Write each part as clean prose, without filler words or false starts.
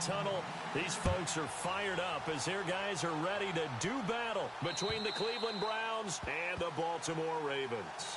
tunnel. These folks are fired up as their guys are ready to do battle between the Cleveland Browns and the Baltimore Ravens.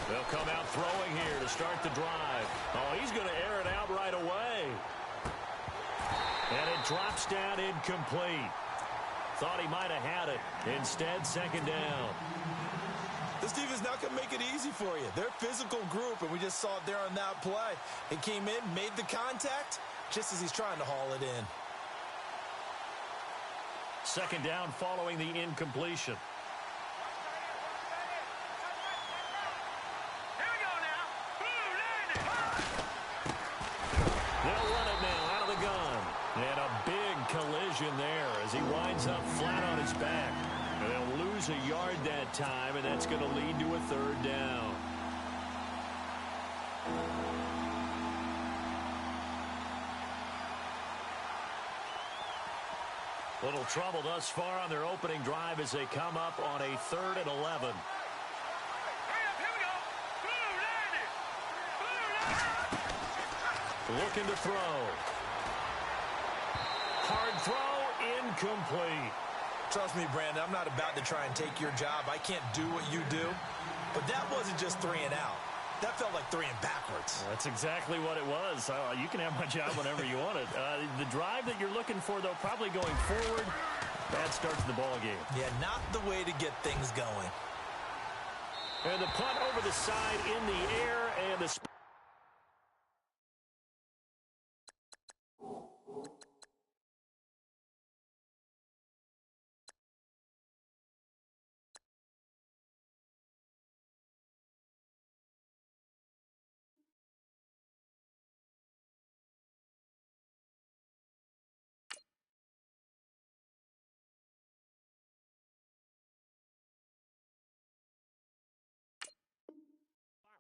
They'll come out throwing here to start the drive. Oh, he's going to air it out right away. And it drops down incomplete. Thought he might have had it. Instead, second down. This defense not going to make it easy for you. They're a physical group, and we just saw it there on that play. He came in, made the contact, just as he's trying to haul it in. Second down following the incompletion. Collision there as he winds up flat on his back. And they'll lose a yard that time, and that's going to lead to a third down. Little trouble thus far on their opening drive as they come up on a 3rd and 11. Looking to throw. Hard throw, incomplete. Trust me, Brandon, I'm not about to try and take your job. I can't do what you do. But that wasn't just 3 and out. That felt like 3 and backwards. That's exactly what it was. You can have my job whenever you want it. The drive that you're looking for, though, probably going forward, bad start to the ball game. Yeah, not the way to get things going. And the punt over the side in the air, and the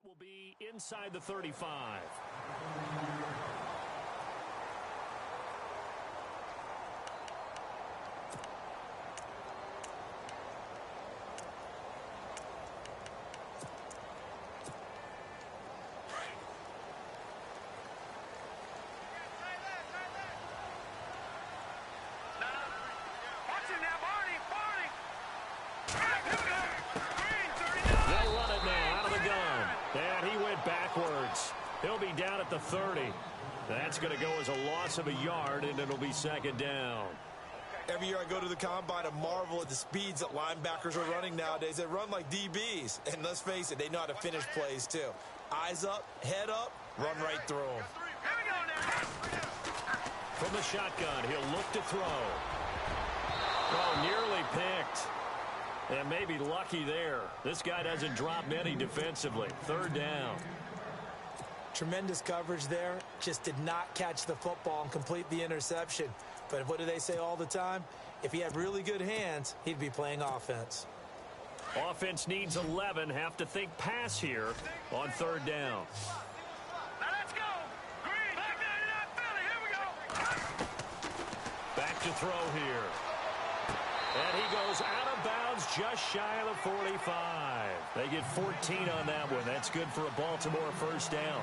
will be inside the 35. He'll be down at the 30. That's going to go as a loss of a yard, and it'll be second down. Every year I go to the combine and marvel at the speeds that linebackers are running nowadays. They run like DBs. And let's face it, they know how to finish plays too. Eyes up, head up, run right through them. From the shotgun, he'll look to throw. Oh, nearly picked. And maybe lucky there. This guy doesn't drop many defensively. Third down. Tremendous coverage there. Just did not catch the football and complete the interception. But what do they say all the time? If he had really good hands, he'd be playing offense. Offense needs 11. Have to think pass here on third down. Now let's go. Green. Back 99 Philly. Here we go. Back to throw here. And he goes out of bounds just shy of the 45. They get 14 on that one. That's good for a Baltimore first down.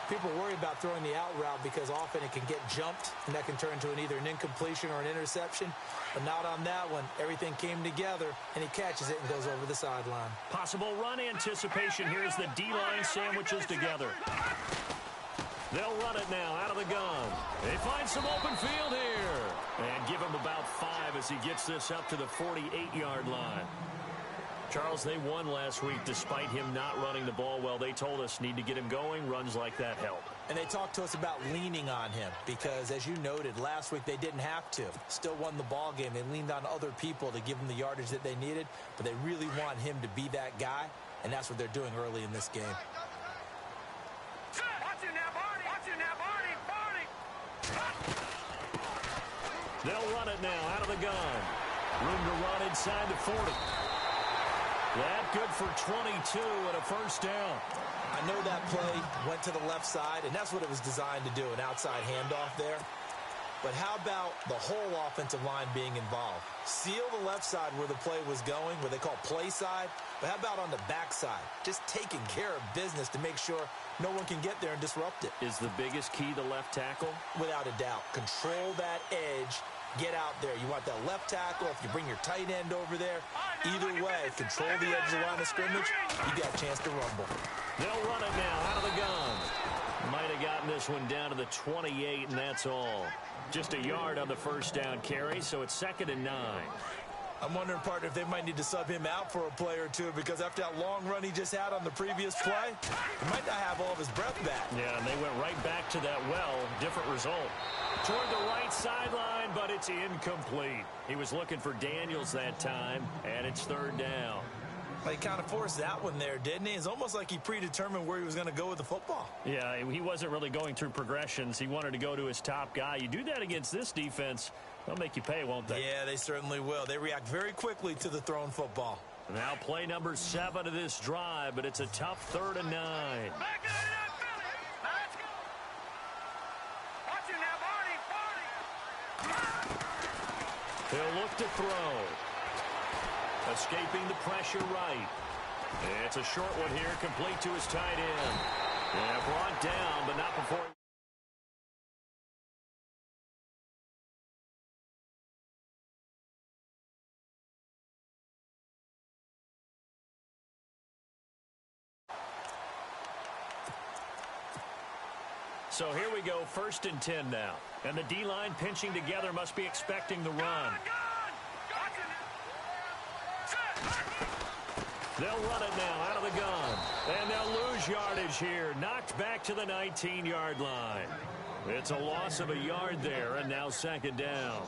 People worry about throwing the out route because often it can get jumped, and that can turn into either an incompletion or an interception. But not on that one. Everything came together, and he catches it and goes over the sideline. Possible run anticipation here as the D-line sandwiches together. They'll run it now out of the gun. They find some open field here. And give him about 5 as he gets this up to the 48-yard line. Charles, they won last week despite him not running the ball well. They told us need to get him going. Runs like that help. And they talked to us about leaning on him because, as you noted, last week they didn't have to. Still won the ball game. They leaned on other people to give them the yardage that they needed, but they really want him to be that guy, and that's what they're doing early in this game. Watch it now, Barney. Watch it They'll run it now out of the gun. Room to run inside the 40. That good for 22 and a first down. I know that play went to the left side, and that's what it was designed to do, an outside handoff there. But how about the whole offensive line being involved? Seal the left side where the play was going, where they call play side. But how about on the back side? Just taking care of business to make sure no one can get there and disrupt it. Is the biggest key the left tackle? Without a doubt. Control that edge. Get out there. You want that left tackle. If you bring your tight end over there, either way, control the edge of the line of scrimmage, you got a chance to rumble. They'll run it now out of the gun. Might have gotten this one down to the 28, and that's all. Just a yard on the first down carry, so it's 2nd and 9. I'm wondering, partner, if they might need to sub him out for a play or two, because after that long run he just had on the previous play, he might not have all of his breath back. Yeah, and they went right back to that well. Different result. Toward the right sideline, but it's incomplete. He was looking for Daniels that time, and it's 3rd down. He kind of forced that one there, didn't he? It's almost like he predetermined where he was going to go with the football. Yeah, he wasn't really going through progressions. He wanted to go to his top guy. You do that against this defense, they'll make you pay, won't they? Yeah, they certainly will. They react very quickly to the thrown football. Now play number 7 of this drive, but it's a tough 3rd and 9. Back 99 Philly. Now let's go. Watch it now, Barney. He'll look to throw. Escaping the pressure right. It's a short one here, complete to his tight end. Yeah, brought down, but not before. So here we go, 1st and 10 now. And the D-line pinching together must be expecting the run. They'll run it now out of the gun. And they'll lose yardage here. Knocked back to the 19-yard line. It's a loss of a yard there, and now 2nd down.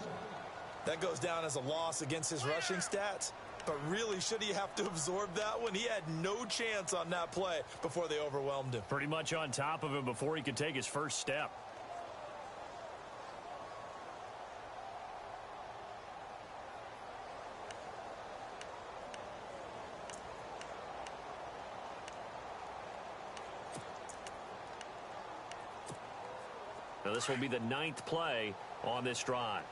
That goes down as a loss against his rushing stats. But really, should he have to absorb that one? He had no chance on that play before they overwhelmed him. Pretty much on top of him before he could take his first step. Now this will be the 9th play on this drive.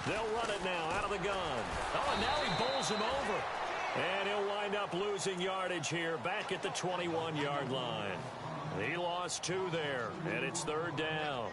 They'll run it now out of the gun. Oh, and now he bowls him over. And he'll wind up losing yardage here back at the 21-yard line. He lost 2 there, and it's 3rd down.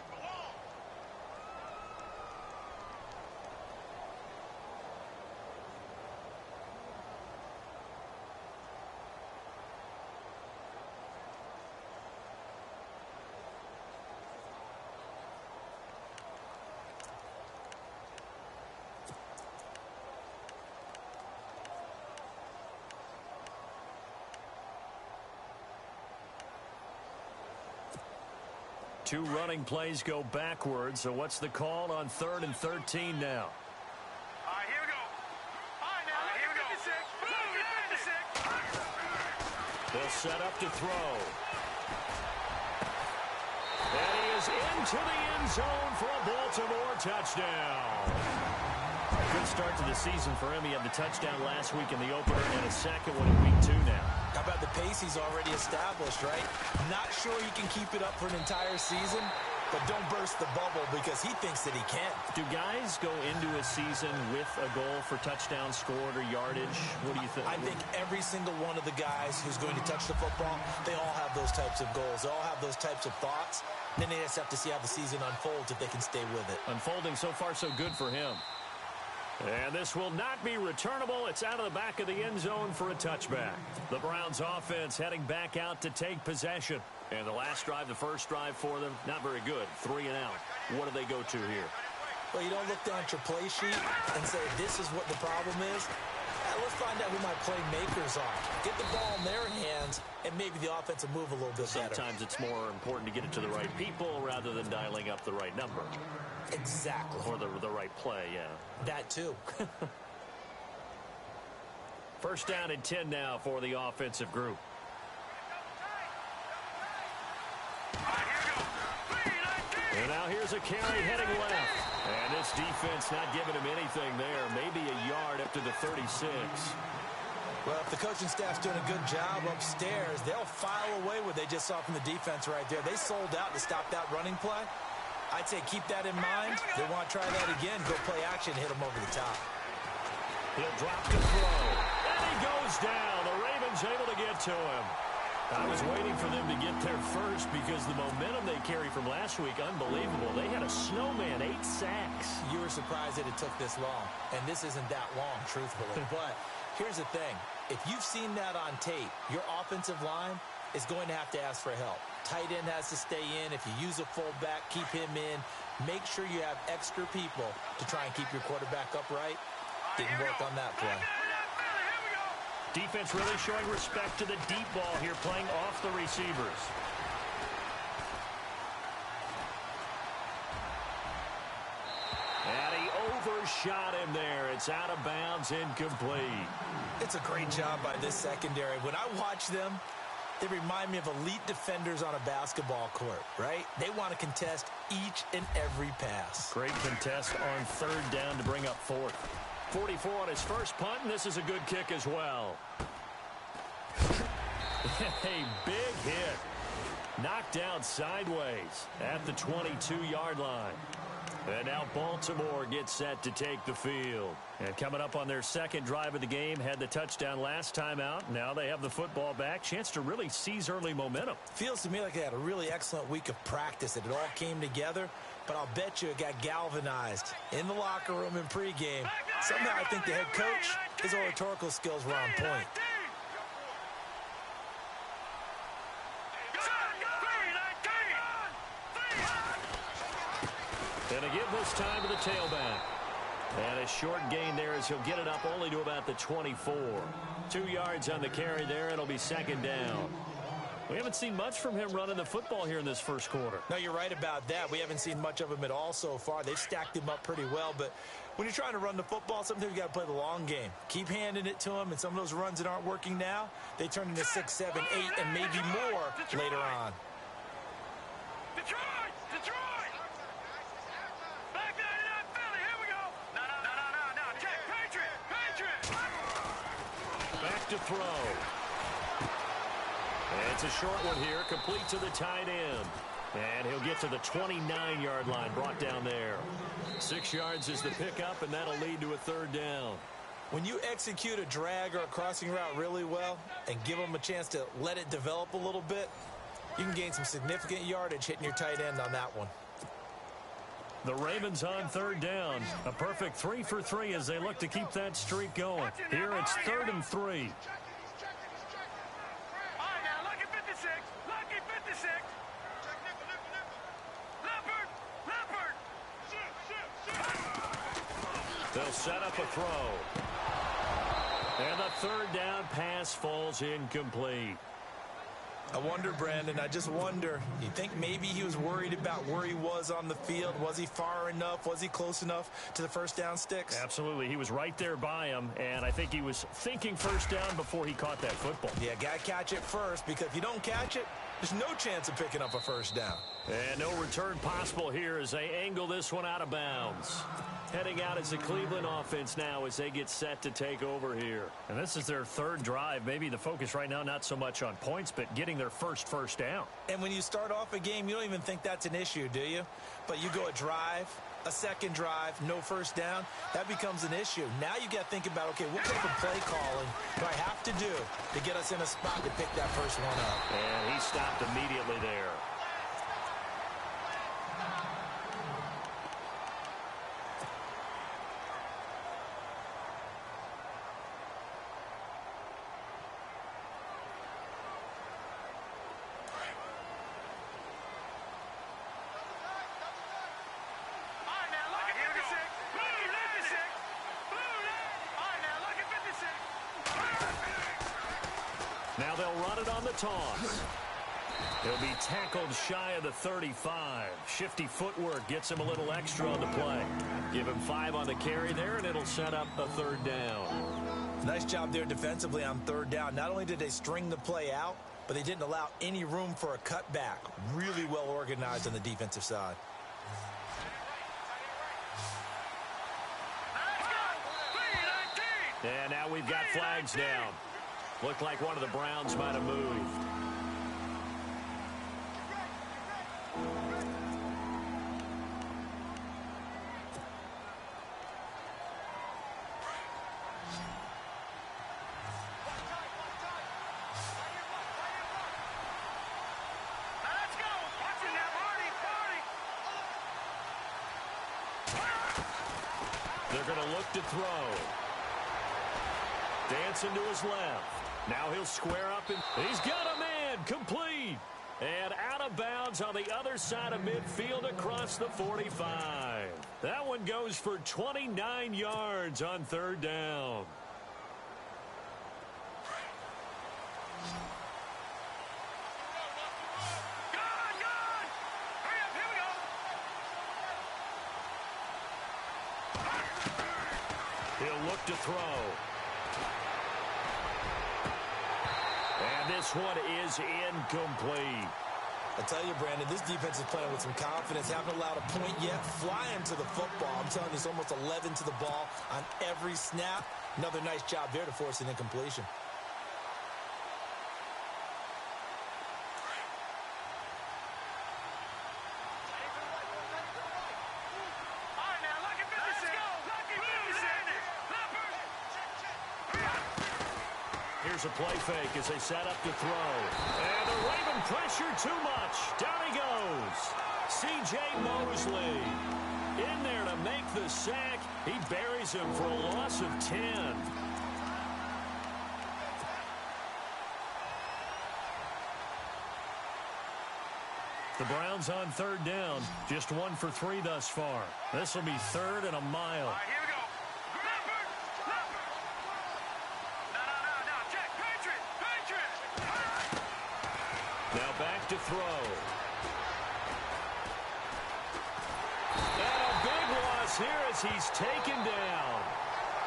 Two running plays go backwards, so what's the call on 3rd and 13 now? All right, here we go. All right, now, here we go. 56. They'll set up to throw. And he is into the end zone for a Baltimore touchdown. Good start to the season for him. He had the touchdown last week in the opener and a second one in week 2 now. How about the pace he's already established, right? Not sure he can keep it up for an entire season, but don't burst the bubble because he thinks that he can. Do guys go into a season with a goal for touchdowns scored or yardage? What do you think? I think every single one of the guys who's going to touch the football, they all have those types of goals. They all have those types of thoughts. And then they just have to see how the season unfolds if they can stay with it. Unfolding so far so good for him. And this will not be returnable. It's out of the back of the end zone for a touchback. The Browns offense heading back out to take possession. And the last drive, the first drive for them, not very good. 3 and out. What do they go to here? Well, you don't look down at your play sheet and say, this is what the problem is. Let's find out who my playmakers are. Get the ball in their hands, and maybe the offense will move a little bit better. Sometimes it's more important to get it to the right people rather than dialing up the right number. Exactly. Or the right play, yeah. That too. First down and 10 now for the offensive group. has a carry heading left. And this defense not giving him anything there. Maybe a yard up to the 36. Well, if the coaching staff's doing a good job upstairs, they'll file away what they just saw from the defense right there. They sold out to stop that running play. I'd say keep that in mind. They want to try that again. Go play action, hit them over the top. He'll drop to throw. And he goes down. The Ravens able to get to him. I was waiting for them to get there first because the momentum they carried from last week, unbelievable. They had a snowman, 8 sacks. You were surprised that it took this long, and this isn't that long, truthfully. But here's the thing. If you've seen that on tape, your offensive line is going to have to ask for help. Tight end has to stay in. If you use a fullback, keep him in. Make sure you have extra people to try and keep your quarterback upright. Didn't work on that play. Defense really showing respect to the deep ball here, playing off the receivers. And he overshot him there. It's out of bounds, incomplete. It's a great job by this secondary. When I watch them, they remind me of elite defenders on a basketball court, right? They want to contest each and every pass. Great contest on third down to bring up fourth. 44 on his first punt, and this is a good kick as well. A big hit. Knocked down sideways at the 22-yard line. And now Baltimore gets set to take the field. And coming up on their second drive of the game, had the touchdown last time out. Now they have the football back. Chance to really seize early momentum. Feels to me like they had a really excellent week of practice. It all came together. But I'll bet you it got galvanized in the locker room in pregame. Somehow I think the head coach, his oratorical skills were on point. And again this time to the tailback. And a short gain there as he'll get it up only to about the 24. 2 yards on the carry there. It'll be second down. We haven't seen much from him running the football here in this first quarter. No, you're right about that. We haven't seen much of him at all so far. They've stacked him up pretty well. But when you're trying to run the football, sometimes you got to play the long game. Keep handing it to him. And some of those runs that aren't working now, they turn into 6, 7, 8, and maybe more later on. Detroit! Detroit! Back 99 Philly, here we go! No. Check, Patriot! Back to throw. And it's a short one here, complete to the tight end. And he'll get to the 29-yard line, brought down there. 6 yards is the pickup, and that'll lead to a third down. When you execute a drag or a crossing route really well and give them a chance to let it develop a little bit, you can gain some significant yardage hitting your tight end on that one. The Ravens on third down. A perfect 3 for 3 as they look to keep that streak going. Here it's 3rd and 3. They'll set up a throw. And the third down pass falls incomplete. I wonder, Brandon, I just wonder, you think maybe he was worried about where he was on the field? Was he far enough? Was he close enough to the first down sticks? Absolutely. He was right there by him, and I think he was thinking first down before he caught that football. Yeah, got to catch it first, because if you don't catch it, there's no chance of picking up a first down. And no return possible here as they angle this one out of bounds. Heading out is the Cleveland offense now as they get set to take over here. And this is their third drive. Maybe the focus right now not so much on points, but getting their first down. And when you start off a game, you don't even think that's an issue, do you? But you go a drive, a second drive, no first down, that becomes an issue. Now you got to think about, okay, what type of play calling do I have to do to get us in a spot to pick that first one up? And he stopped immediately there. Now they'll run it on the toss. He'll be tackled shy of the 35. Shifty footwork gets him a little extra on the play. Give him 5 on the carry there, and it'll set up a third down. Nice job there defensively on third down. Not only did they string the play out, but they didn't allow any room for a cutback. Really well organized on the defensive side. And now we've got flags down. Looked like one of the Browns might have moved. They're going to look to throw. Dancing to his left. Now he'll square up, and he's got a man. Complete. And out of bounds on the other side of midfield across the 45. That one goes for 29 yards on third down. He'll look to throw. And this one is incomplete. I tell you, Brandon, this defense is playing with some confidence. Haven't allowed a point yet. Flying to the football. I'm telling you, it's almost 11 to the ball on every snap. Another nice job there to force an incompletion. Here's a play fake as they set up to throw. And the Raven pressure too much. Down he goes. C.J. Mosley in there to make the sack. He buries him for a loss of 10. The Browns on third down. Just 1 for 3 thus far. This will be third and a mile. Now back to throw. And a big loss here as he's taken down.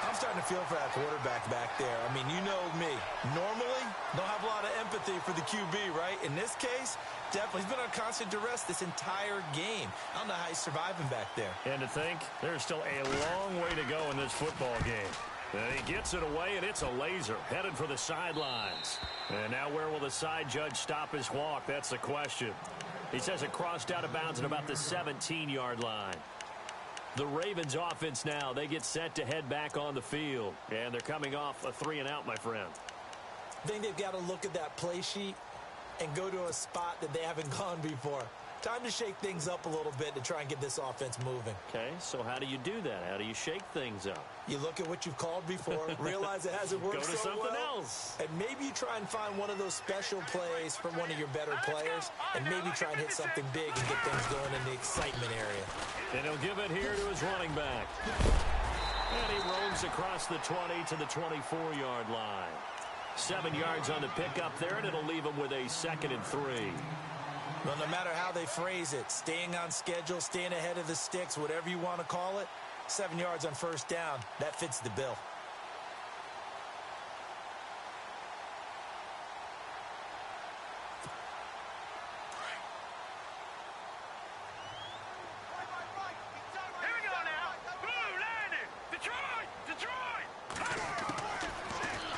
I'm starting to feel for that quarterback back there. I mean, you know me. Normally, don't have a lot of empathy for the QB, right? In this case, definitely. He's been on constant duress this entire game. I don't know how he's surviving back there. And to think, there's still a long way to go in this football game. And he gets it away, and it's a laser headed for the sidelines. And now where will the side judge stop his walk? That's the question. He says it crossed out of bounds at about the 17-yard line. The Ravens offense now, they get set to head back on the field. And they're coming off a 3-and-out, my friend. I think they've got to look at that play sheet and go to a spot that they haven't gone before. Time to shake things up a little bit to try and get this offense moving. Okay, so how do you do that? How do you shake things up? You look at what you've called before, realize it hasn't worked Go to so something well, else. and maybe you try and find one of those special plays from one of your better players, and maybe try and hit something big and get things going in the excitement area. And he'll give it here to his running back. And he roams across the 20 to the 24-yard line. 7 yards on the pickup there, and it'll leave him with a 2nd and 3. Well, no matter how they phrase it, staying on schedule, staying ahead of the sticks, whatever you want to call it, 7 yards on first down, that fits the bill. Here we go now. Blue landing. Detroit.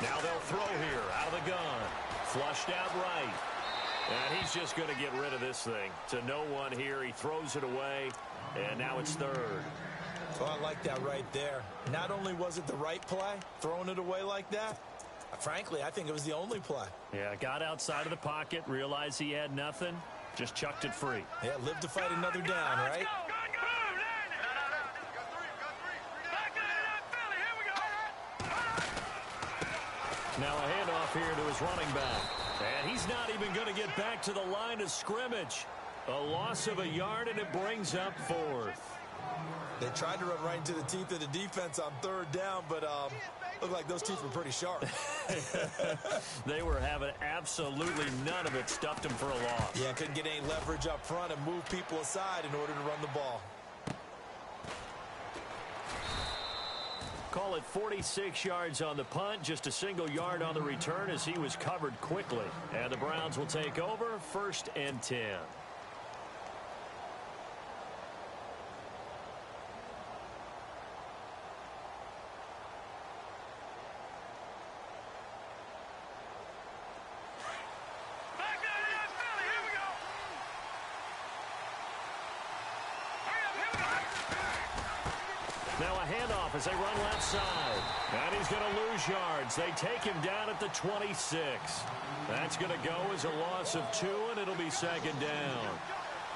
Now they'll throw here out of the gun. Flushed out right. And he's just going to get rid of this thing. To no one here. He throws it away. And now it's third. Well, I like that right there. Not only was it the right play, throwing it away like that, frankly, I think it was the only play. Yeah, got outside of the pocket, realized he had nothing, just chucked it free. Yeah, live to fight another down, right? Now a handoff here to his running back. And he's not even going to get back to the line of scrimmage. A loss of a yard, and it brings up fourth. They tried to run right into the teeth of the defense on third down, but looked like those teeth were pretty sharp. They were having absolutely none of it. Stuffed him for a loss. Yeah, couldn't get any leverage up front and move people aside in order to run the ball. Call it 46 yards on the punt, just a single yard on the return as he was covered quickly. And the Browns will take over, 1st and 10. as they run left side. And he's going to lose yards. They take him down at the 26. That's going to go as a loss of 2, and it'll be second down.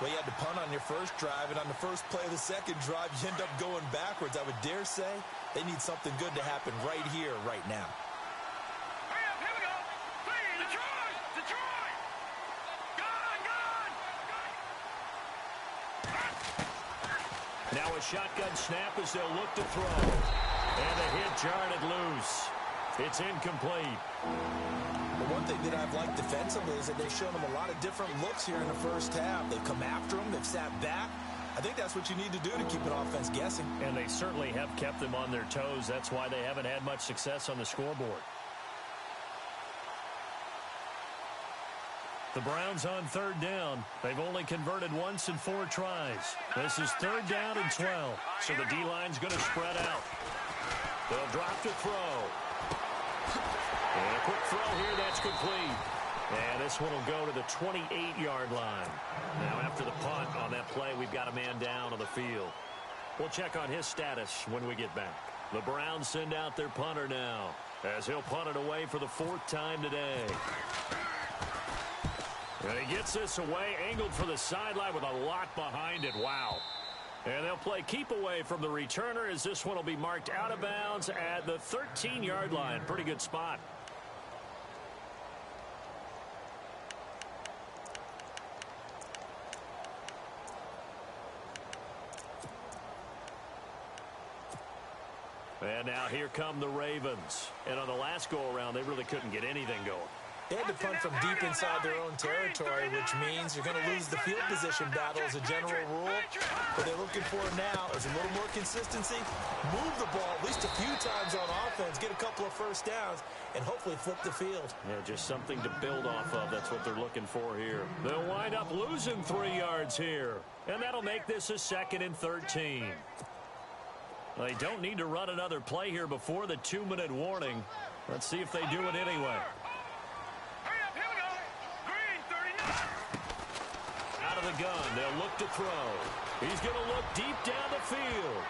Well, you had to punt on your first drive, and on the first play of the second drive, you end up going backwards. I would dare say they need something good to happen right here, right now. Hurry up, here we go. Please, Detroit! Detroit! Gone! Now a shotgun snap as they'll look to throw. And the hit jarred it loose. It's incomplete. The one thing that I've liked defensively is that they've shown them a lot of different looks here in the first half. They've come after them. They've sat back. I think that's what you need to do to keep an offense guessing. And they certainly have kept them on their toes. That's why they haven't had much success on the scoreboard. The Browns on third down. They've only converted once in 4 tries. This is third down and 12. So the D-line's going to spread out. They'll drop to throw. And a quick throw here, that's complete. And this one will go to the 28-yard line. Now after the punt on that play, we've got a man down on the field. We'll check on his status when we get back. The Browns send out their punter now, as he'll punt it away for the 4th time today. And he gets this away, angled for the sideline with a lot behind it. Wow. And they'll play keep away from the returner as this one will be marked out of bounds at the 13-yard line. Pretty good spot. And now here come the Ravens. And on the last go-around, they really couldn't get anything going. They had to punt from deep inside their own territory, which means you're going to lose the field position battle as a general rule. What they're looking for now is a little more consistency, move the ball at least a few times on offense, get a couple of first downs, and hopefully flip the field. Yeah, just something to build off of. That's what they're looking for here. They'll wind up losing 3 yards here, and that'll make this a 2nd and 13. They don't need to run another play here before the 2-minute warning. Let's see if they do it anyway. Hurry up, here we go. Green, 39. Out of the gun, they'll look to throw. He's going to look deep down the field.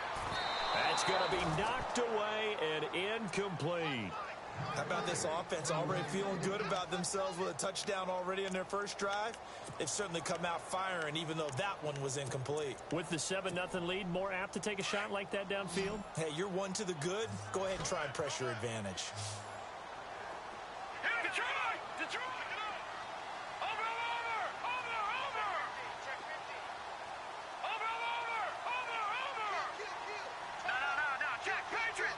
That's going to be knocked away and incomplete. How about this offense already feeling good about themselves with a touchdown already in their first drive? They've certainly come out firing, even though that one was incomplete. With the 7-0 lead, more apt to take a shot like that downfield? Hey, you're one to the good. Go ahead and try and press your advantage. Here, Detroit! Detroit! Over! No, Jack, Patriot!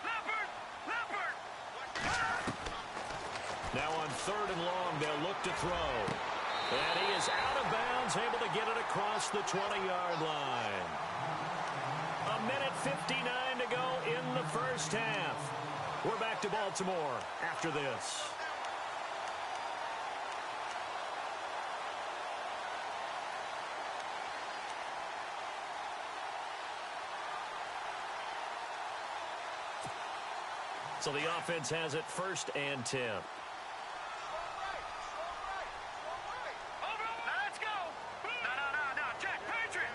Leopard! Now on 3rd and long, they'll look to throw. And he is out of bounds, able to get it across the 20-yard line. 1:59 to go in the first half. We're back to Baltimore after this. So the offense has it 1st and 10. Let's go! No, Jack, Patriot!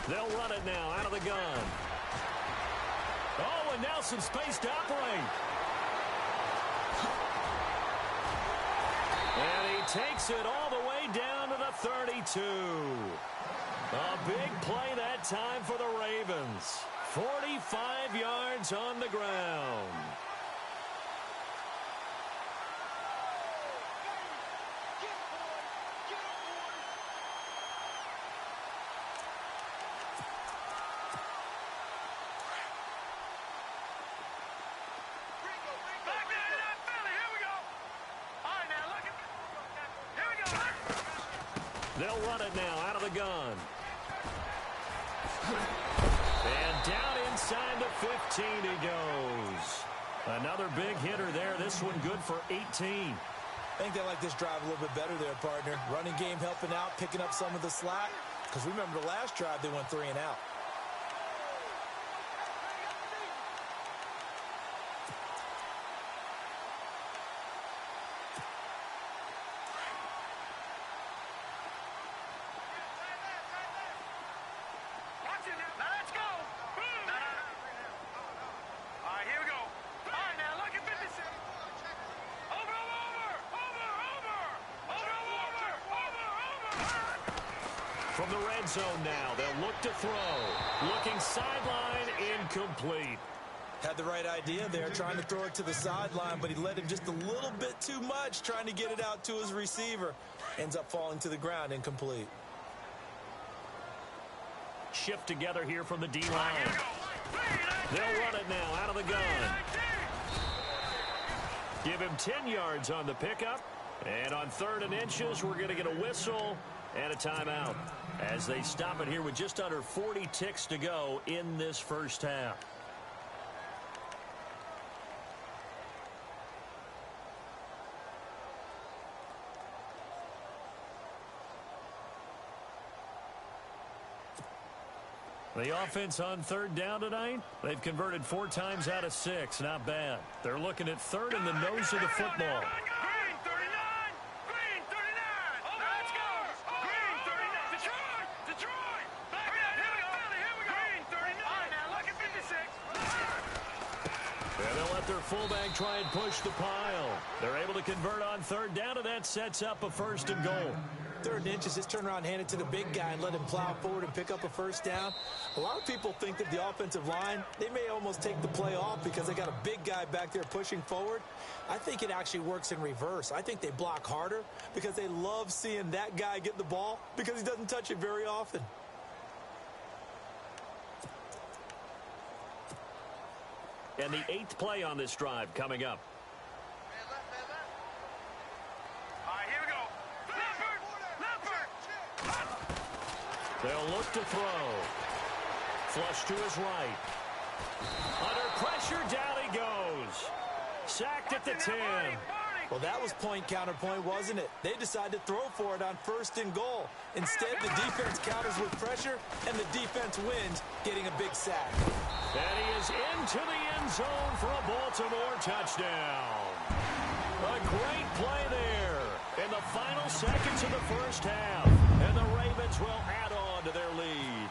They'll run it now out of the gun. Oh, and now some space to operate. And he takes it all the way down to the 32. A big play that time for the Ravens. 45 yards on the ground. Back there to that Philly. Here we go. All right, now look at. Here we go. They'll run it now out of the gun. And down inside the 15 he goes. Another big hitter there. This one good for 18. I think they like this drive a little bit better there, partner. Running game helping out, picking up some of the slack. Because remember the last drive, they went 3 and out. the red zone now. They'll look to throw. Looking sideline, incomplete. Had the right idea there, trying to throw it to the sideline, but he led him just a little bit too much, trying to get it out to his receiver. Ends up falling to the ground, incomplete. Shift together here from the D-line. They'll run it now out of the gun. Give him 10 yards on the pickup. And on 3rd and inches, we're going to get a whistle and a timeout as they stop it here with just under 40 ticks to go in this first half. The offense on 3rd down tonight, they've converted 4 times out of 6. Not bad. They're looking at 3rd in the nose of the football. Green 39! Green 39! Let's go! Green 39! Detroit! Back in! Here we go! Green 39! All right, now look at 56. And they'll let their fullback try and push the pile. They're able to convert on 3rd down, and that sets up a 1st and goal. 3rd and inches, just turn around, hand it to the big guy, and let him plow forward and pick up a 1st down. A lot of people think that the offensive line, they may almost take the play off because they got a big guy back there pushing forward. I think it actually works in reverse. I think they block harder because they love seeing that guy get the ball because he doesn't touch it very often. And the 8th play on this drive coming up. All right, here we go. They'll look to throw. Flush to his right. Under pressure, down he goes. Sacked at the 10. Well, that was point counterpoint, wasn't it? They decided to throw for it on 1st and goal. Instead, the defense counters with pressure, and the defense wins, getting a big sack. And he is into the end zone for a Baltimore touchdown. A great play there in the final seconds of the first half. And the Ravens will add on to their lead.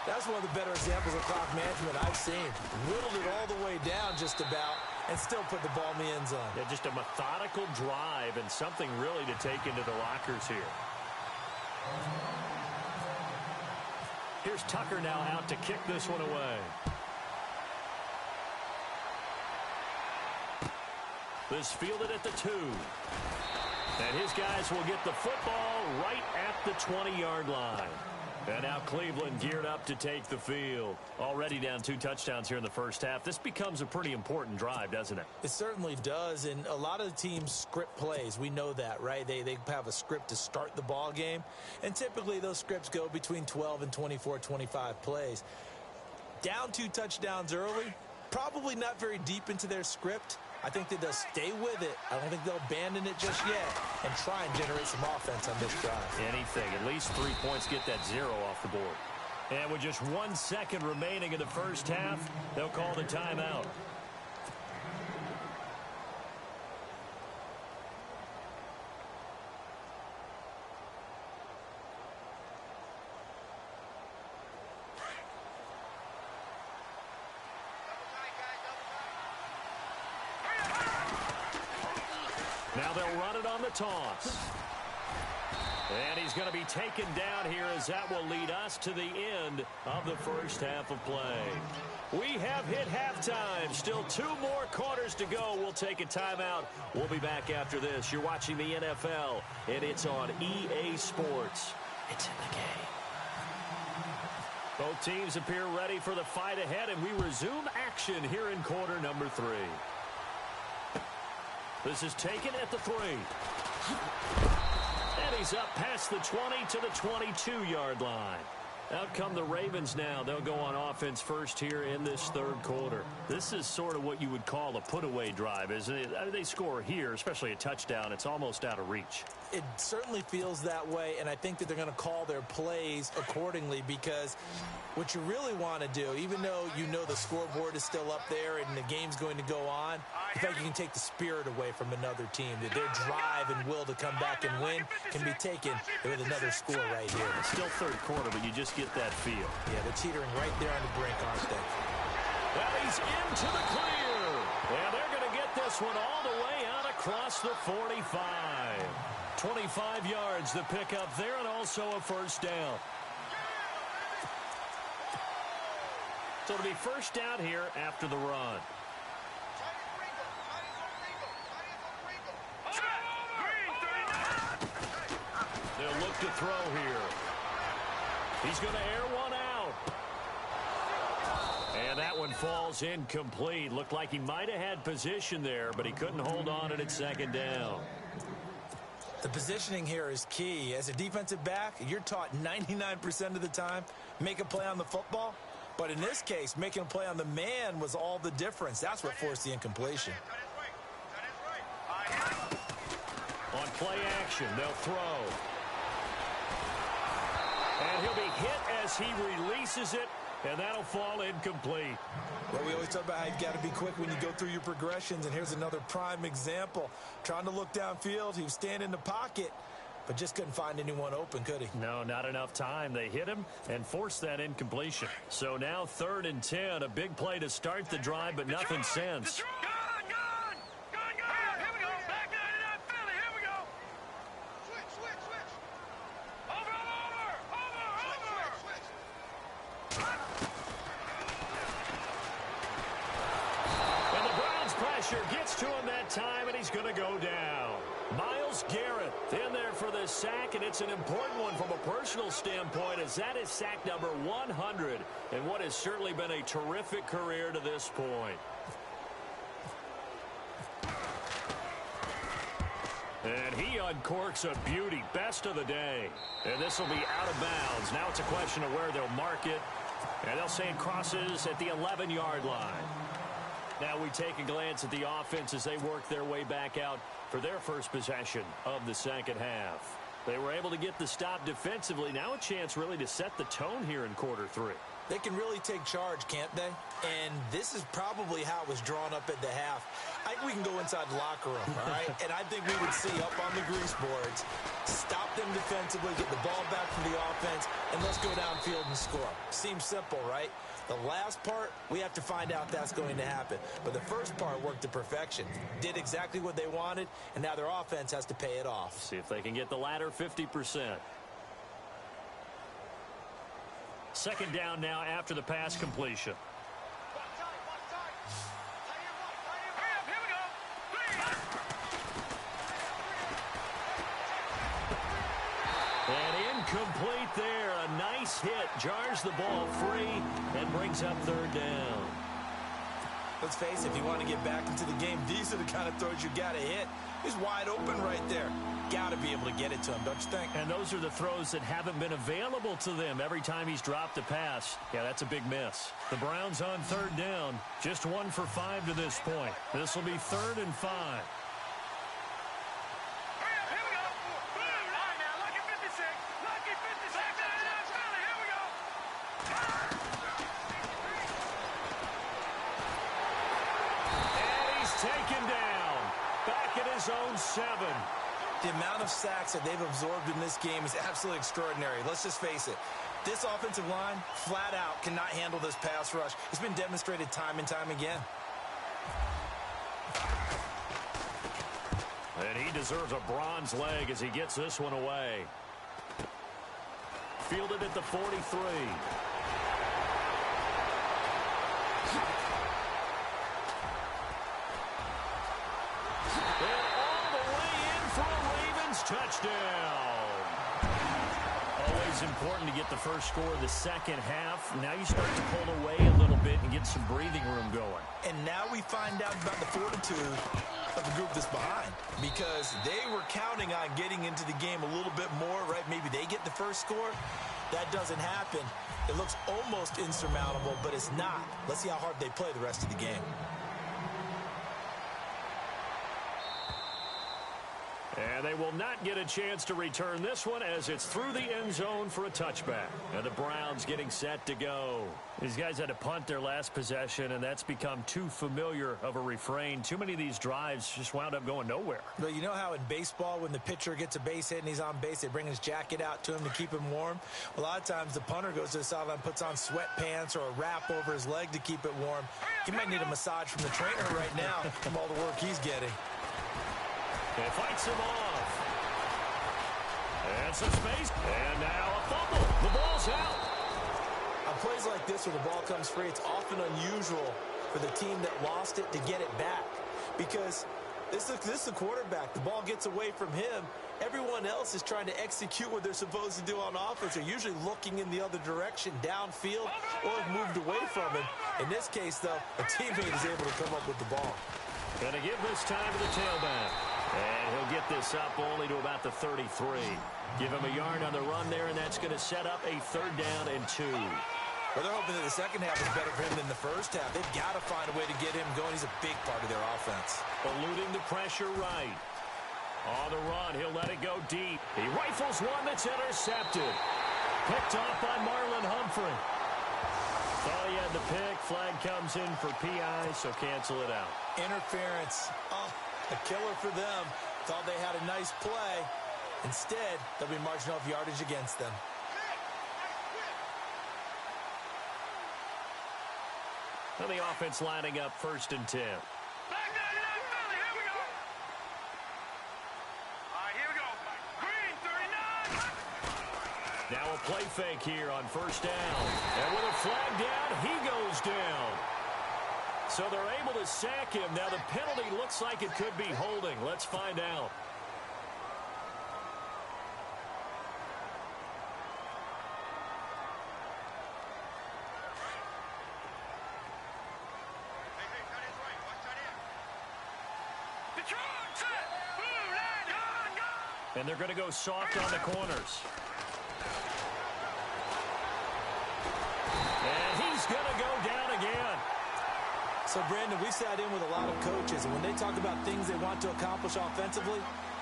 That's one of the better examples of clock management I've seen. Whittled it all the way down just about and still put the ball in the end zone. Yeah, just a methodical drive and something really to take into the lockers here. Here's Tucker now out to kick this one away. This fielded at the 2. And his guys will get the football right at the 20-yard line. And now Cleveland geared up to take the field. Already down 2 touchdowns here in the first half. This becomes a pretty important drive, doesn't it? It certainly does, and a lot of the teams script plays. We know that, right? They have a script to start the ball game, and typically those scripts go between 12 and 24, 25 plays. Down 2 touchdowns early, probably not very deep into their script. I think that they'll stay with it. I don't think they'll abandon it just yet and try and generate some offense on this drive. Anything. At least 3 points, get that 0 off the board. And with just 1 second remaining in the first half, they'll call the timeout. Now they'll run it on the toss. And he's going to be taken down here as that will lead us to the end of the first half of play. We have hit halftime. Still 2 more quarters to go. We'll take a timeout. We'll be back after this. You're watching the NFL, and it's on EA Sports. It's in the game. Both teams appear ready for the fight ahead, and we resume action here in quarter number 3. This is taken at the 3. And he's up past the 20 to the 22-yard line. Out come the Ravens now. They'll go on offense first here in this 3rd quarter. This is sort of what you would call a put-away drive, isn't it? I mean, they score here, especially a touchdown. It's almost out of reach. It certainly feels that way, and I think that they're going to call their plays accordingly because what you really want to do, even though you know the scoreboard is still up there and the game's going to go on, I think you can take the spirit away from another team. That their drive and will to come back and win can be taken with another score right here. It's still 3rd quarter, but you just get that feel. Yeah, they're teetering right there on the brink, aren't they? Well, he's into the clear. And they're going to get this one all the way out across the 45. 25 yards to pick up there, and also a first down. So it'll be first down here after the run. They'll look to throw here. He's going to air one out. And that one falls incomplete. Looked like he might have had position there, but he couldn't hold on it at second down. The positioning here is key. As a defensive back, you're taught 99% of the time, make a play on the football. But in this case, making a play on the man was all the difference. That's what forced the incompletion. On play action, they'll throw. And he'll be hit as he releases it, and that'll fall incomplete. Well, we always talk about how you've got to be quick when you go through your progressions, and here's another prime example. Trying to look downfield, he was standing in the pocket, but just couldn't find anyone open, could he? No, not enough time. They hit him and forced that incompletion. So now 3rd and 10, a big play to start the drive, but nothing since. Gets to him that time, and he's going to go down. Myles Garrett in there for the sack, and it's an important one from a personal standpoint, as that is sack number 100 in what has certainly been a terrific career to this point. And he uncorks a beauty, best of the day. And this will be out of bounds. Now it's a question of where they'll mark it, and they'll say it crosses at the 11-yard line. Now we take a glance at the offense as they work their way back out for their first possession of the second half. They were able to get the stop defensively. Now a chance really to set the tone here in quarter 3. They can really take charge, can't they? And this is probably how it was drawn up at the half. I think we can go inside the locker room, all right? And I think we would see up on the grease boards, stop them defensively, get the ball back from the offense, and let's go downfield and score. Seems simple, right? The last part, we have to find out that's going to happen. But the first part worked to perfection. Did exactly what they wanted, and now their offense has to pay it off. See if they can get the latter 50%. Second down now after the pass completion. And incomplete there. A nice hit. Jars the ball free and brings up 3rd down. Let's face it, if you want to get back into the game, these are the kind of throws you got to hit. He's wide open right there. Got to be able to get it to him, don't you think? And those are the throws that haven't been available to them every time he's dropped a pass. Yeah, that's a big miss. The Browns on 3rd down. Just 1 for 5 to this point. This will be 3rd and 5. Taken down. Back at his own 7. The amount of sacks that they've absorbed in this game is absolutely extraordinary. Let's just face it. This offensive line, flat out, cannot handle this pass rush. It's been demonstrated time and time again. And he deserves a bronze leg as he gets this one away. Fielded at the 43. Touchdown. Always important to get the first score of the second half. Now you start to pull away a little bit and get some breathing room going. And now we find out about the fortitude of the group that's behind, because they were counting on getting into the game a little bit more, right? Maybe they get the first score. That doesn't happen. It looks almost insurmountable, but it's not. Let's see how hard they play the rest of the game. And they will not get a chance to return this one as it's through the end zone for a touchback. And the Browns getting set to go. These guys had to punt their last possession, and that's become too familiar of a refrain. Too many of these drives just wound up going nowhere. But you know how in baseball, when the pitcher gets a base hit and he's on base, they bring his jacket out to him to keep him warm? A lot of times the punter goes to the sideline, puts on sweatpants or a wrap over his leg to keep it warm. He might need a massage from the trainer right now from all the work he's getting. It fights him off. And some space. And now a fumble. The ball's out. On plays like this where the ball comes free, it's often unusual for the team that lost it to get it back. Because this is the quarterback. The ball gets away from him. Everyone else is trying to execute what they're supposed to do on offense. They're usually looking in the other direction, downfield, or have moved away from him. In this case, though, a teammate is able to come up with the ball. Going to give this time to the tailback. And he'll get this up only to about the 33. Give him a yard on the run there, and that's going to set up a 3rd down and 2. Well, they're hoping that the second half is better for him than the first half. They've got to find a way to get him going. He's a big part of their offense. Eluding the pressure right. On the run, he'll let it go deep. He rifles one that's intercepted. Picked off by Marlon Humphrey. Thought he had the pick. Flag comes in for PI, so cancel it out. Interference. Oh, a killer for them. Thought they had a nice play. Instead, they'll be marching off yardage against them. And the offense lining up 1st and 10. Back down, Philly. Here we go. All right, here we go. Green, 39. Now a play fake here on 1st down. And with a flag down, he goes down. So they're able to sack him. Now the penalty looks like it could be holding. Let's find out. And they're going to go soft on the corners. And he's going to go down again. So, Brandon, we sat in with a lot of coaches, and when they talk about things they want to accomplish offensively,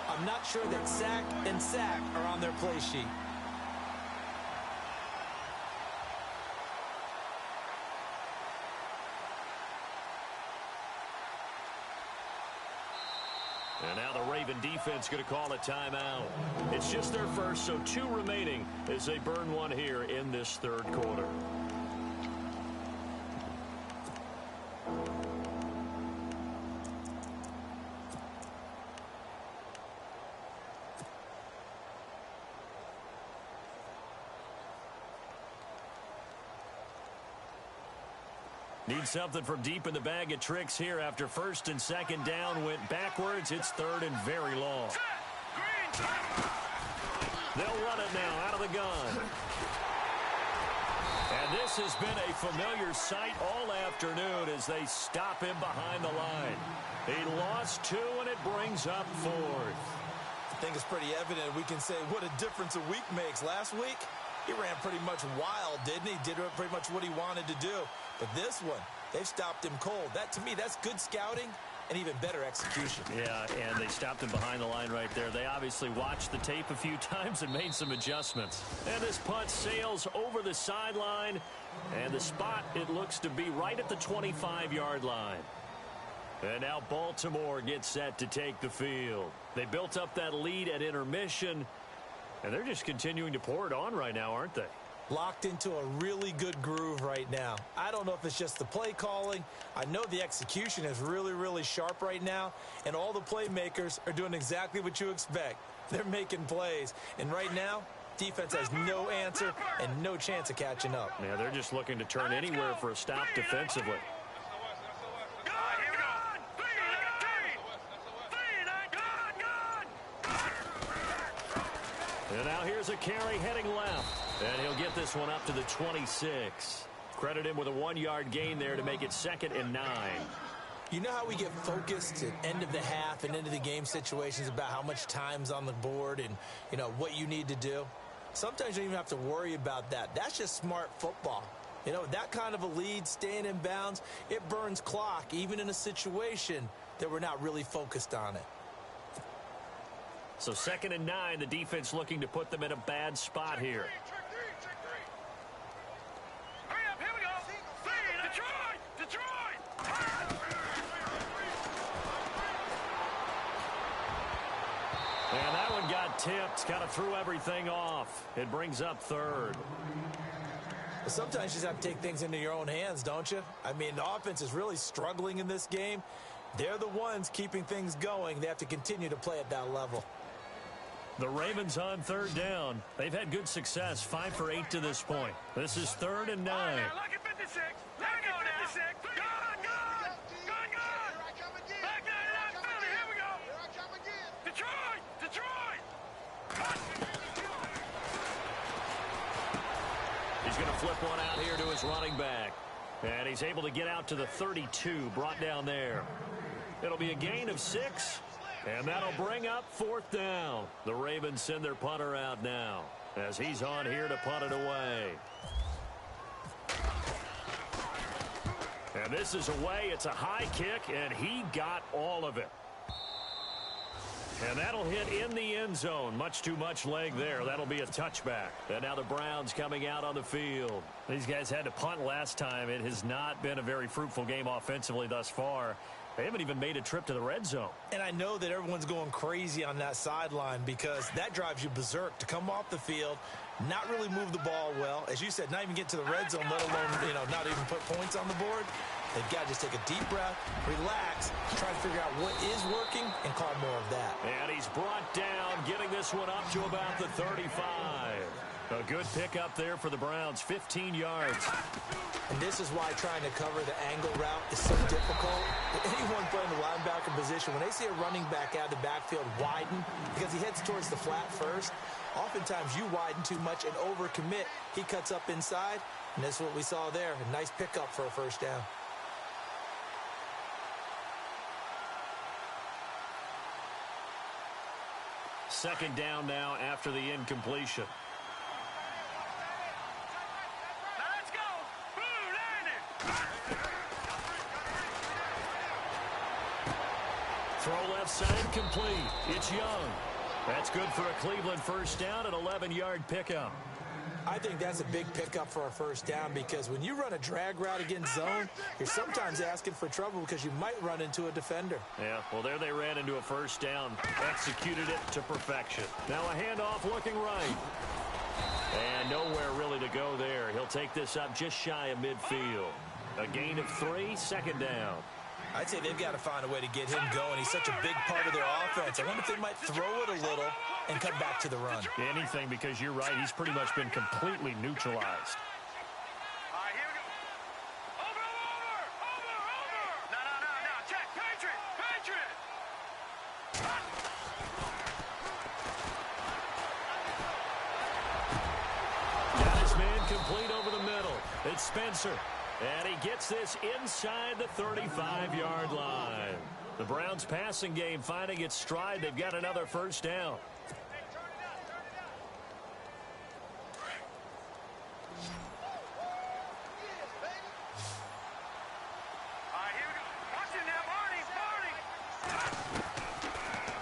I'm not sure that sack and sack are on their play sheet. And now the Raven defense going to call a timeout. It's just their first, so 2 remaining as they burn one here in this 3rd quarter. Need something from deep in the bag of tricks here after 1st and 2nd down went backwards. It's 3rd and very long. They'll run it now out of the gun. And this has been a familiar sight all afternoon as they stop him behind the line. He lost 2, and it brings up 4th. I think it's pretty evident. We can say what a difference a week makes. Last week, he ran pretty much wild, didn't he? Did pretty much what he wanted to do. But this one, they've stopped him cold. That, to me, that's good scouting and even better execution. Yeah, and they stopped him behind the line right there. They obviously watched the tape a few times and made some adjustments. And this punt sails over the sideline. And the spot, it looks to be right at the 25-yard line. And now Baltimore gets set to take the field. They built up that lead at intermission. And they're just continuing to pour it on right now, aren't they? Locked into a really good groove right now. I don't know if it's just the play calling. I know the execution is really, really sharp right now. And all the playmakers are doing exactly what you expect. They're making plays. And right now, defense has no answer and no chance of catching up. Yeah, they're just looking to turn anywhere for a stop defensively. And now here's a carry heading left. And he'll get this one up to the 26. Credit him with a 1-yard gain there to make it 2nd and 9. You know how we get focused at end of the half and into the game situations about how much time's on the board and, you know, what you need to do? Sometimes you don't even have to worry about that. That's just smart football. You know, that kind of a lead, staying in bounds, it burns clock, even in a situation that we're not really focused on it. So 2nd and 9, the defense looking to put them in a bad spot here. Hurry up, here we go. Detroit! And that one got tipped, kind of threw everything off. It brings up 3rd. Sometimes you just have to take things into your own hands, don't you? I mean, the offense is really struggling in this game. They're the ones keeping things going. They have to continue to play at that level. The Ravens on third down. They've had good success, 5 for 8 to this point. This is 3rd and 9. Now, lucky 56. Lucky 56. Good. Back 99, Philly. Here we go. Detroit. He's going to flip one out here to his running back. And he's able to get out to the 32, brought down there. It'll be a gain of 6. And that'll bring up 4th down. The Ravens send their punter out now as he's on here to punt it away. And this is away. It's a high kick, and he got all of it. And that'll hit in the end zone. Much too much leg there. That'll be a touchback. And now the Browns coming out on the field. These guys had to punt last time. It has not been a very fruitful game offensively thus far. They haven't even made a trip to the red zone. And I know that everyone's going crazy on that sideline because that drives you berserk to come off the field, not really move the ball well. As you said, not even get to the red zone, let alone, not even put points on the board. They've got to just take a deep breath, relax, try to figure out what is working, and call more of that. And he's brought down, getting this one up to about the 35. A good pickup there for the Browns, 15 yards. And this is why trying to cover the angle route is so difficult. Anyone playing the linebacker position, when they see a running back out of the backfield widen, because he heads towards the flat first, oftentimes you widen too much and overcommit. He cuts up inside, and that's what we saw there. A nice pickup for a first down. Second down now after the incompletion. Let's go. Blue landing. Throw left side complete. It's Young. That's good for a Cleveland first down, an 11-yard pickup. I think that's a big pickup for a first down because when you run a drag route against zone, you're sometimes asking for trouble because you might run into a defender. Yeah, well, there they ran into a first down, executed it to perfection. Now a handoff looking right. And nowhere really to go there. He'll take this up just shy of midfield. A gain of 3, second down. I'd say they've got to find a way to get him going. He's such a big part of their offense. I wonder if they might throw it a little and come back to the run. Anything, because you're right, he's pretty much been completely neutralized. All right, here we go. Over. No. Check. Patriot. Got his man complete over the middle. It's Spencer. And he gets this inside the 35-yard line. The Browns passing game finding its stride. They've got another first down.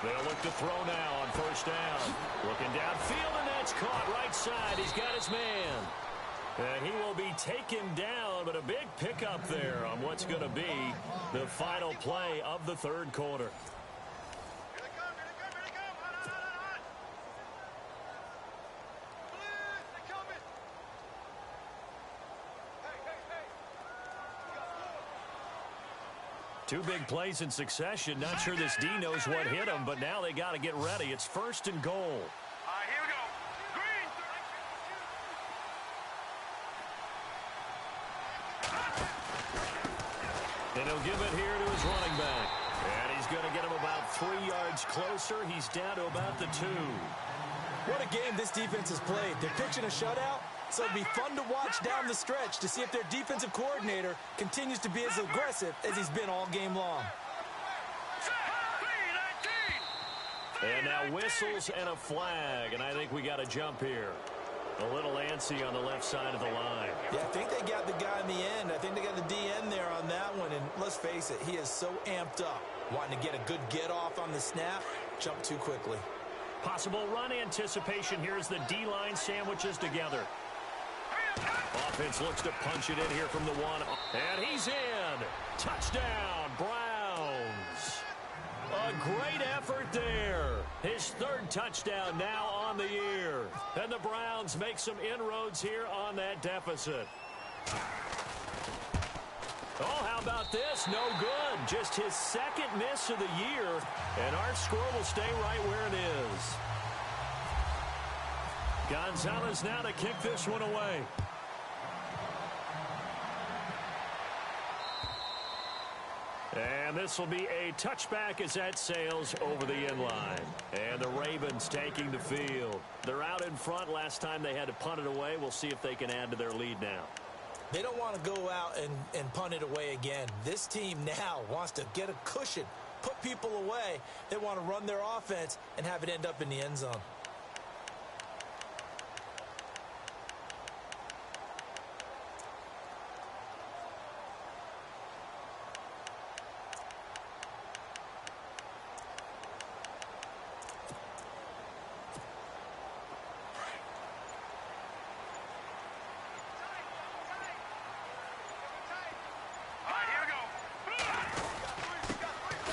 They'll look to throw now on first down. Looking downfield, and that's caught right side. He's got his man. And he will be taken down, but a big pickup there on what's going to be the final play of the third quarter. Here they come. They're coming. Hey. Two big plays in succession. Not sure this D knows what hit him, but now they got to get ready. It's 1st and goal. All right, here we go. Green. And he'll give it here to his running back. And he's going to get him about 3 yards closer. He's down to about the 2. What a game this defense has played. They're pitching a shutout, so it'll be fun to watch down the stretch to see if their defensive coordinator continues to be as aggressive as he's been all game long. And now whistles and a flag, and I think we got to jump here. A little antsy on the left side of the line. Yeah, I think they got the guy in the end. I think they got the DN there on that one, and let's face it, he is so amped up, wanting to get a good get-off on the snap, jump too quickly. Possible run anticipation here as the D-line sandwiches together. Offense looks to punch it in here from the 1. And he's in. Touchdown, Browns. A great effort there. His 3rd touchdown now on the year. And the Browns make some inroads here on that deficit. Oh, how about this? No good. Just his 2nd miss of the year. And our score will stay right where it is. Gonzalez now to kick this one away. And this will be a touchback as that sails over the end line. And the Ravens taking the field. They're out in front. Last time they had to punt it away. We'll see if they can add to their lead now. They don't want to go out and punt it away again. This team now wants to get a cushion, put people away. They want to run their offense and have it end up in the end zone.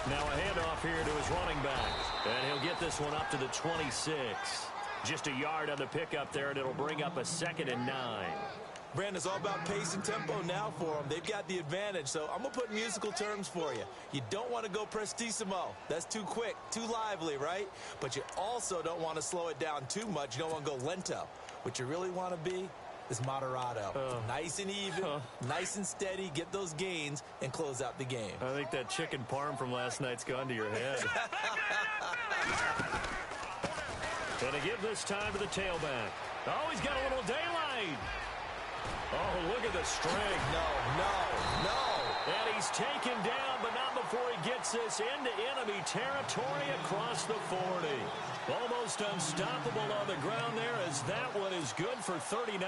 Now a handoff here to his running back. And he'll get this one up to the 26. Just a yard on the pickup there, and it'll bring up a 2nd and 9. Brandon, it's all about pace and tempo now for them. They've got the advantage, so I'm going to put musical terms for you. You don't want to go prestissimo. That's too quick, too lively, right? But you also don't want to slow it down too much. You don't want to go lento. What you really want to be is moderato. Nice and even, nice and steady, get those gains, and close out the game. I think that chicken parm from last night's gone to your head. And to give this time to the tailback. Oh, he's got a little daylight. Oh, look at the strength. No. And he's taken down, but not before he gets this into enemy territory across the 40. Almost unstoppable on the ground there, as that one is good for 39.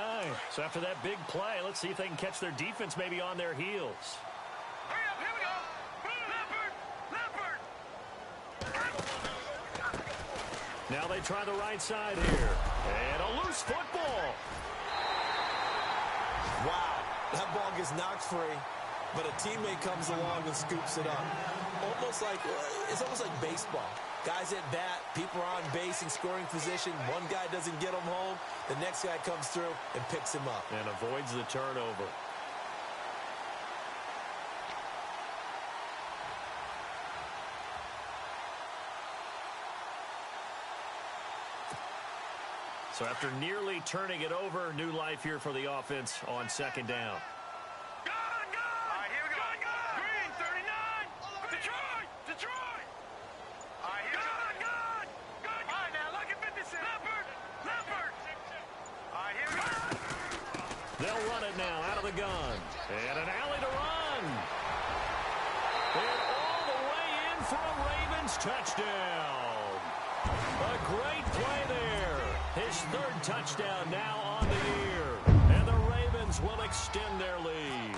So after that big play, let's see if they can catch their defense maybe on their heels. Hurry up, here we go. Leopard. Now they try the right side here. And a loose football. Wow, that ball gets knocked free, but a teammate comes along and scoops it up. It's almost like baseball. Guys at bat, people are on base in scoring position. One guy doesn't get him home. The next guy comes through and picks him up. And avoids the turnover. So after nearly turning it over, new life here for the offense on 2nd down. Gun! All right, here we go. Gun! Green, 39. Detroit! All right, here we go. Gun! All right, now look at 56. Leopard! All right, here we go. They'll run it now out of the gun. And an alley to run. And all the way in for a Ravens touchdown. A great play there. His 3rd touchdown now on the year. And the Ravens will extend their lead.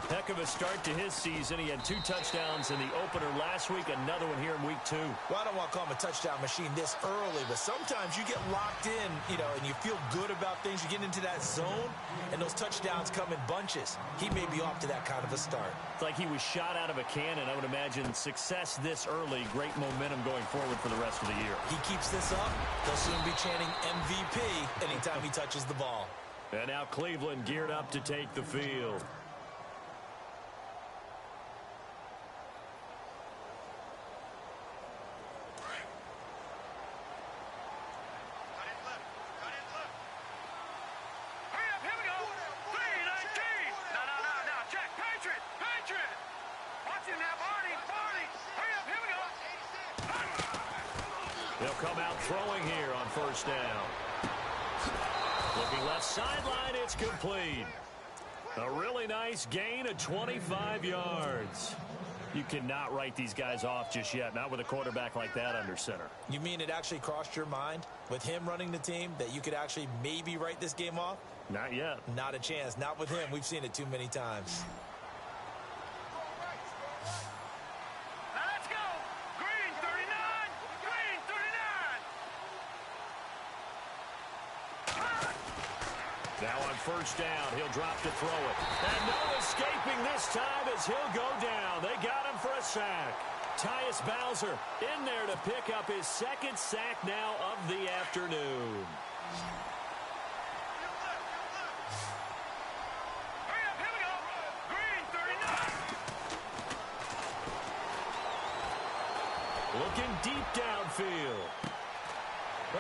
Heck of a start to his season. He had 2 touchdowns in the opener last week, another one here in week 2. Well, I don't want to call him a touchdown machine this early, but sometimes you get locked in, and you feel good about things. You get into that zone, and those touchdowns come in bunches. He may be off to that kind of a start. It's like he was shot out of a cannon. I would imagine success this early, great momentum going forward for the rest of the year. He keeps this up, they'll soon be chanting MVP anytime he touches the ball. And now Cleveland geared up to take the field. They'll come out throwing here on 1st down. Looking left sideline, it's complete. A really nice gain of 25 yards. You cannot write these guys off just yet, not with a quarterback like that under center. You mean it actually crossed your mind with him running the team that you could actually maybe write this game off? Not yet. Not a chance. Not with him. We've seen it too many times. Let's go! Green, 39! Green, 39! Now on 1st down, he'll drop to throw it. And no escaping this time as he'll go down. They got him for a sack. Tyus Bowser in there to pick up his 2nd sack now of the afternoon. Hurry up, here we go! Green, 39! Looking deep downfield.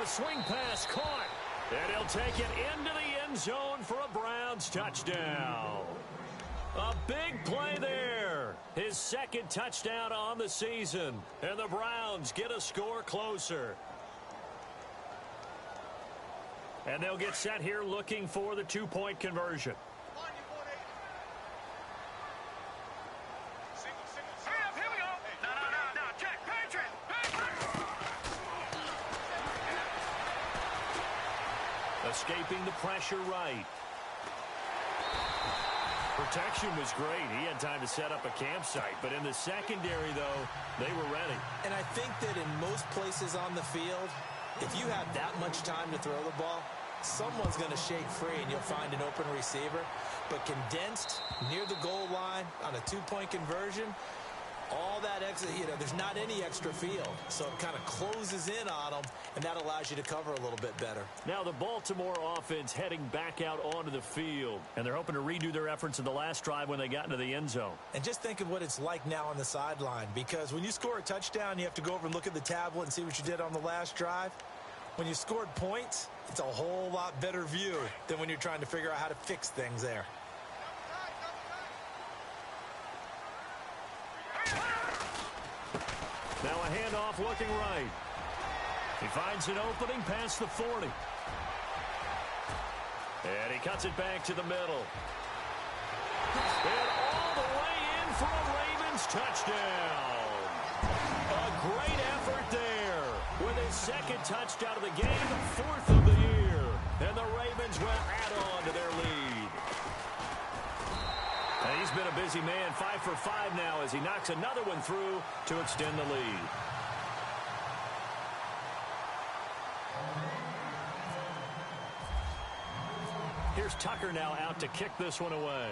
A swing pass caught. And he'll take it into the end zone for a Browns touchdown. A big play there. His second touchdown on the season. And the Browns get a score closer. And they'll get set here looking for the two-point conversion. Here we go. No. Check. Patriot. Escaping the pressure right. Protection was great. He had time to set up a campsite. But in the secondary, though, they were ready. And I think that in most places on the field, if you have that much time to throw the ball, someone's going to shake free and you'll find an open receiver. But condensed near the goal line on a two-point conversion, all that extra, there's not any extra field. So it kind of closes in on them, and that allows you to cover a little bit better. Now the Baltimore offense heading back out onto the field. And they're hoping to redo their efforts in the last drive when they got into the end zone. And just think of what it's like now on the sideline, because when you score a touchdown, you have to go over and look at the tablet and see what you did on the last drive. When you scored points, it's a whole lot better view than when you're trying to figure out how to fix things there. Now a handoff looking right. He finds an opening past the 40. And he cuts it back to the middle. And all the way in for a Ravens touchdown. A great effort there with his second touchdown of the game, fourth of the year. And the Ravens will add on to their lead. And he's been a busy man, 5 for 5 now as he knocks another one through to extend the lead. Here's Tucker now out to kick this one away.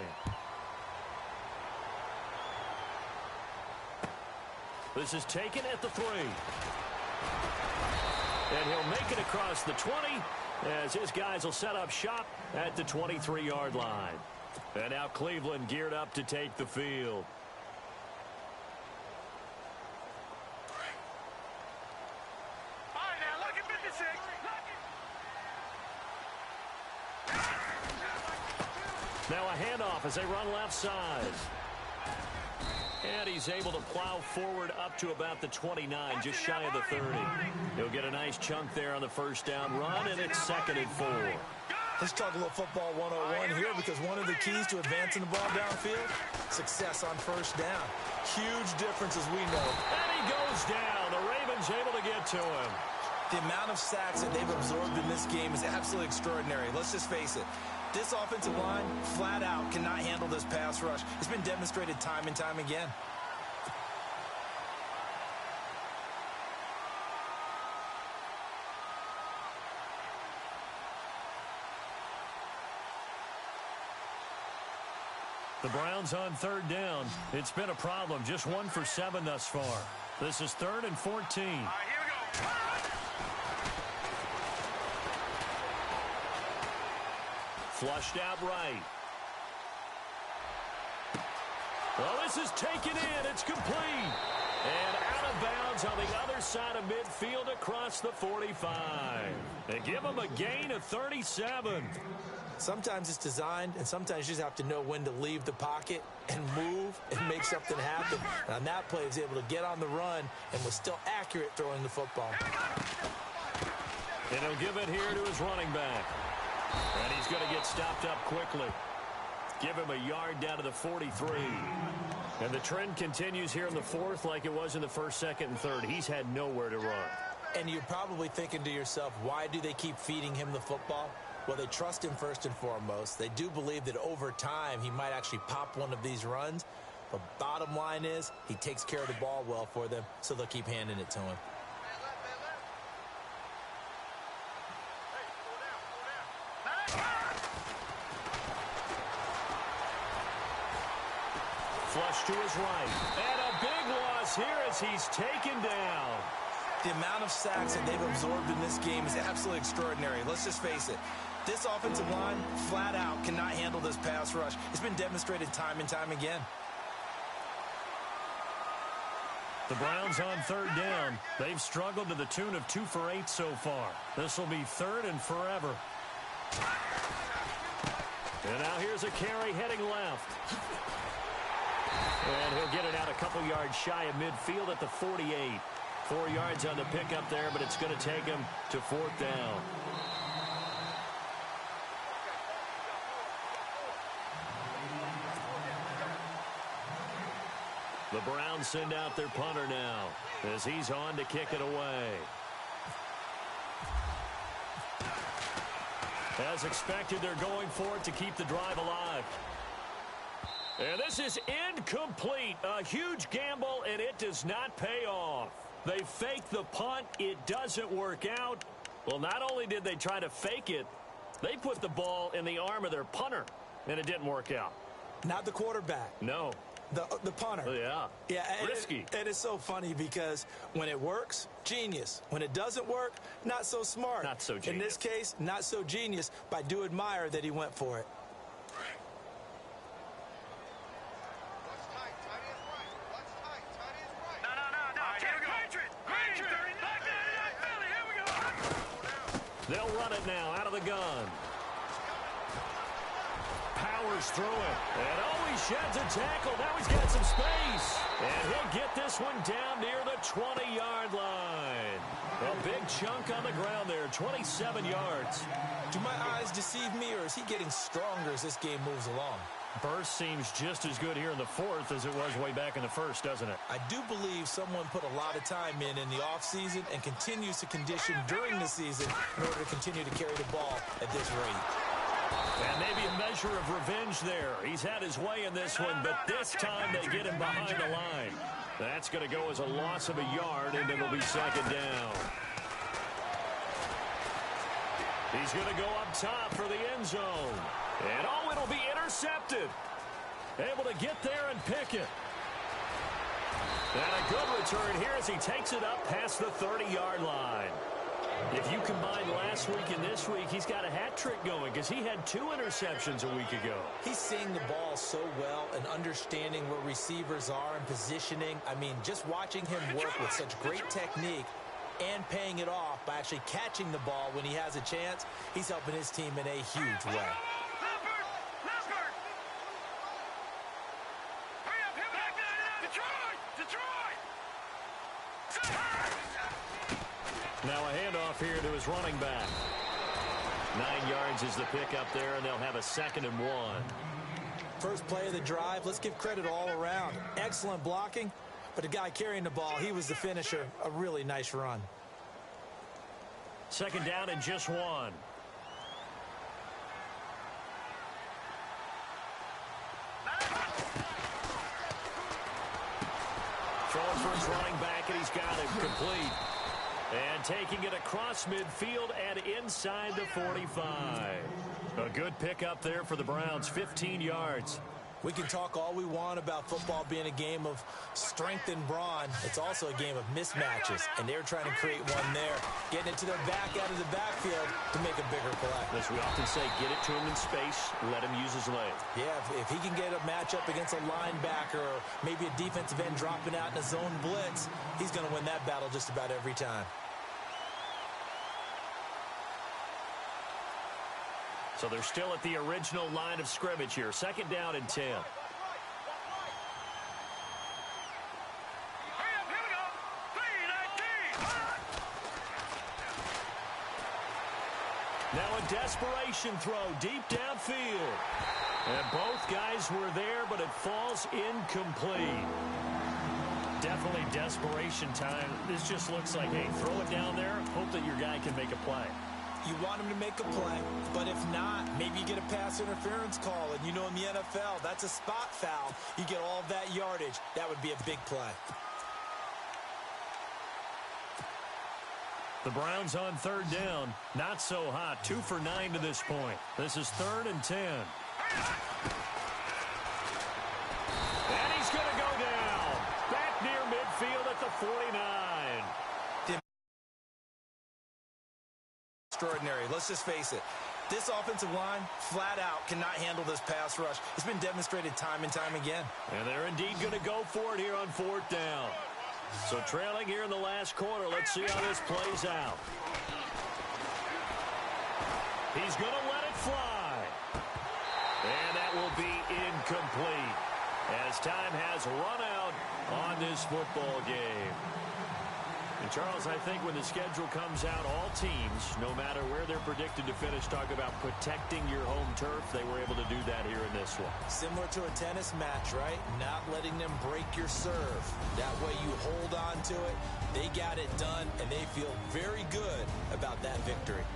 This is taken at the 3. And he'll make it across the 20 as his guys will set up shop at the 23-yard line. And now Cleveland geared up to take the field. All right, now, look at 56. Now a handoff as they run left side. And he's able to plow forward up to about the 29, just shy of the 30. He'll get a nice chunk there on the first down run, and it's 2nd and 4. Let's talk a little football 101 here, because one of the keys to advancing the ball downfield, success on first down. Huge difference, as we know. And he goes down. The Ravens able to get to him. The amount of sacks that they've absorbed in this game is absolutely extraordinary. Let's just face it. This offensive line, flat out, cannot handle this pass rush. It's been demonstrated time and time again. The Browns on 3rd down. It's been a problem. Just 1 for 7 thus far. This is 3rd and 14. All right, here we go. Flushed out right. Well, this is taken in. It's complete. And out of bounds on the other side of midfield across the 45. They give him a gain of 37. Sometimes it's designed, and sometimes you just have to know when to leave the pocket and move and make something happen. And on that play, he was able to get on the run and was still accurate throwing the football. And he'll give it here to his running back. And he's going to get stopped up quickly. Give him a yard down to the 43. And the trend continues here in the 4th like it was in the 1st, 2nd, and 3rd. He's had nowhere to run. And you're probably thinking to yourself, why do they keep feeding him the football? Well, they trust him first and foremost. They do believe that over time he might actually pop one of these runs. But bottom line is he takes care of the ball well for them, so they'll keep handing it to him. Flush to his right. And a big loss here as he's taken down. The amount of sacks that they've absorbed in this game is absolutely extraordinary. Let's just face it. This offensive line, flat out, cannot handle this pass rush. It's been demonstrated time and time again. The Browns on third down. They've struggled to the tune of 2 for 8 so far. This will be third and forever. And now here's a carry heading left. And he'll get it out a couple yards shy of midfield at the 48. 4 yards on the pickup there, but it's going to take him to fourth down. The Browns send out their punter now as he's on to kick it away. As expected, they're going for it to keep the drive alive. And this is incomplete. A huge gamble, and it does not pay off. They fake the punt. It doesn't work out. Well, not only did they try to fake it, they put the ball in the arm of their punter, and it didn't work out. Not the quarterback. No. The punter. Yeah. Yeah. Risky. And it's so funny because when it works, genius. When it doesn't work, not so smart. Not so genius. In this case, not so genius, but I do admire that he went for it. They'll run it now out of the gun. Powers through it. And he sheds a tackle. Now he's got some space. And he'll get this one down near the 20-yard line. A big chunk on the ground there, 27 yards. Do my eyes deceive me, or is he getting stronger as this game moves along? Burst seems just as good here in the fourth as it was way back in the first, doesn't it? I do believe someone put a lot of time in the offseason and continues to condition during the season in order to continue to carry the ball at this rate. And maybe a measure of revenge there. He's had his way in this one, but this time they get him behind the line. That's going to go as a loss of a yard, and it'll be second down. He's going to go up top for the end zone. And, it'll be intercepted. Able to get there and pick it. And a good return here as he takes it up past the 30-yard line. If you combine last week and this week, he's got a hat trick going because he had 2 interceptions a week ago. He's seeing the ball so well and understanding where receivers are and positioning. I mean, just watching him work with such great technique and paying it off by actually catching the ball when he has a chance, he's helping his team in a huge way. Now a handoff here to his running back. 9 yards is the pickup there, and they'll have a 2nd and 1. First play of the drive, let's give credit all around. Excellent blocking, but the guy carrying the ball, he was the finisher. A really nice run. 2nd down and just 1. Throwing for his running back, and he's got it complete. And taking it across midfield and inside the 45. A good pickup there for the Browns, 15 yards. We can talk all we want about football being a game of strength and brawn. It's also a game of mismatches, and they're trying to create one there, getting it to their back out of the backfield to make a bigger play. As we often say, get it to him in space, let him use his leg. Yeah, if he can get a matchup against a linebacker or maybe a defensive end dropping out in a zone blitz, he's going to win that battle just about every time. So they're still at the original line of scrimmage here. 2nd down and 10. Now a desperation throw deep downfield. And both guys were there, but it falls incomplete. Definitely desperation time. This just looks like, hey, throw it down there, hope that your guy can make a play. You want him to make a play, but if not, maybe you get a pass interference call, and you know in the NFL, that's a spot foul. You get all of that yardage. That would be a big play. The Browns on 3rd down. Not so hot. 2 for 9 to this point. This is 3rd and 10. And he's going to go down. Back near midfield at the 49. Extraordinary. Let's just face it. This offensive line, flat out, cannot handle this pass rush. It's been demonstrated time and time again. And they're indeed going to go for it here on 4th down. So trailing here in the last quarter. Let's see how this plays out. He's going to let it fly. And that will be incomplete as time has run out on this football game. And Charles, I think when the schedule comes out, all teams, no matter where they're predicted to finish, talk about protecting your home turf. They were able to do that here in this one. Similar to a tennis match, right? Not letting them break your serve. That way you hold on to it. They got it done, and they feel very good about that victory.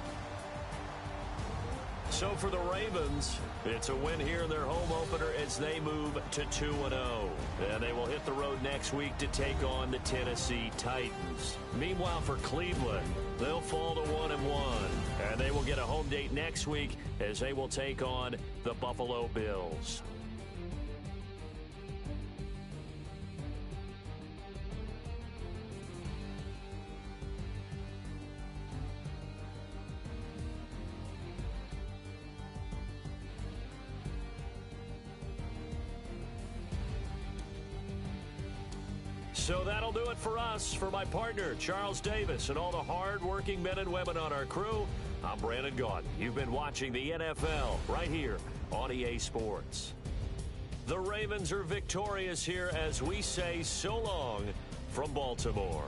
So for the Ravens, it's a win here in their home opener as they move to 2-0. And they will hit the road next week to take on the Tennessee Titans. Meanwhile, for Cleveland, they'll fall to 1-1. And they will get a home date next week as they will take on the Buffalo Bills. So that'll do it for us. For my partner, Charles Davis, and all the hard-working men and women on our crew, I'm Brandon Gaudin. You've been watching the NFL right here on EA Sports. The Ravens are victorious here as we say so long from Baltimore.